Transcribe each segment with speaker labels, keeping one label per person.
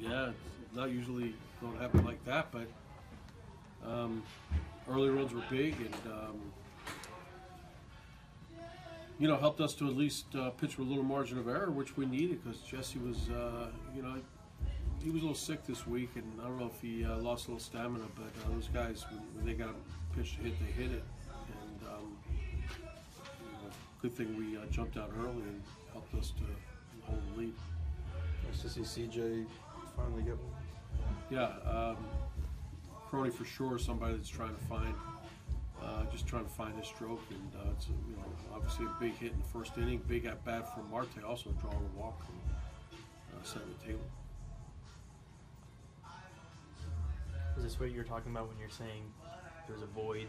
Speaker 1: Yeah, it's not usually going to happen like that, but early runs were big and, helped us to at least pitch with a little margin of error, which we needed because Jesse was, he was a little sick this week, and I don't know if he lost a little stamina, but those guys, when they got a pitch to hit, they hit it. And good thing we jumped out early and helped us to hold the lead.
Speaker 2: Nice to see CJ finally get one.
Speaker 1: Yeah, Crony for sure, somebody that's trying to find, his stroke, and it's obviously a big hit in the first inning, big at bat from Marte, also drawing a walk and setting the table.
Speaker 3: Is this what you're talking about when you're saying there's a void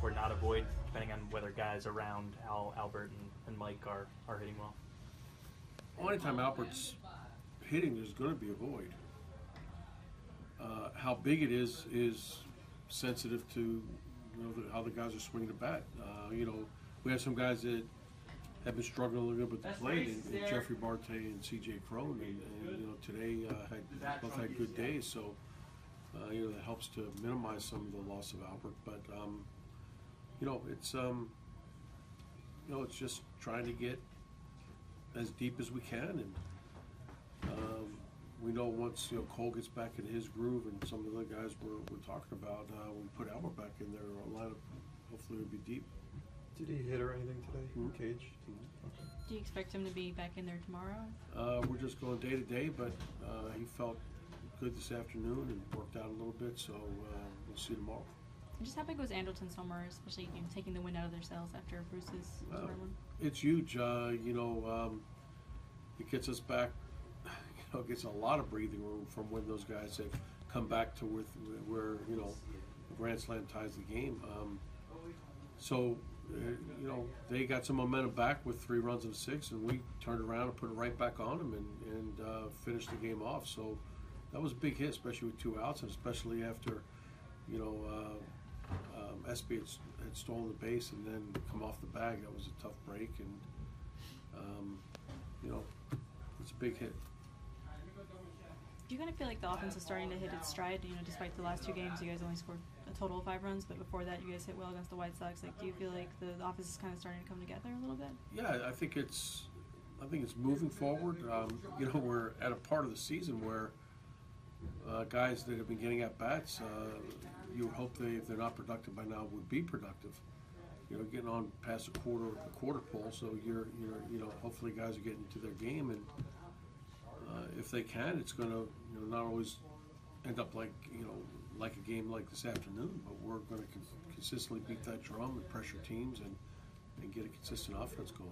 Speaker 3: or not a void, depending on whether guys around Albert and Mike are hitting well?
Speaker 1: Well, anytime Albert's hitting, there's going to be a void. How big it is sensitive to how the guys are swinging the bat. We have some guys that have been struggling a little bit with the plate, and Jeffrey Marte and C.J. Crone, and today both had good days, so that helps to minimize some of the loss of Albert. But it's just trying to get as deep as we can, and we know once Cole gets back in his groove, and some of the other guys we're talking about, when we put Albert back in there, our lineup hopefully will be deep.
Speaker 2: Did he hit or anything today? Cage?
Speaker 4: Okay. Do you expect him to be back in there tomorrow?
Speaker 1: We're just going day to day, but he felt good this afternoon and worked out a little bit, so we'll see tomorrow.
Speaker 4: Just how big was Andrelton's homer, especially taking the wind out of their sails after Bruce's one?
Speaker 1: It's huge. It gets us back. It gets a lot of breathing room from when those guys have come back to where the Grand Slam ties the game. They got some momentum back with 3 runs and 6, and we turned around and put it right back on them and finished the game off. So that was a big hit, especially with 2 outs, and especially after Espy had stolen the base and then come off the bag. That was a tough break, and it's a big hit.
Speaker 4: Do you kind of feel like the offense is starting to hit its stride? Despite the last 2 games, you guys only scored a total of 5 runs, but before that, you guys hit well against the White Sox. Do you feel like the offense is kind of starting to come together a little bit?
Speaker 1: Yeah, I think it's moving forward. We're at a part of the season where guys that have been getting at bats, you would hope if they're not productive by now, would be productive. Getting on past the quarter pole, so you're hopefully guys are getting into their game, and if they can, it's going to not always end up like a game like this afternoon, but we're going to consistently beat that drum and pressure teams and get a consistent offense going.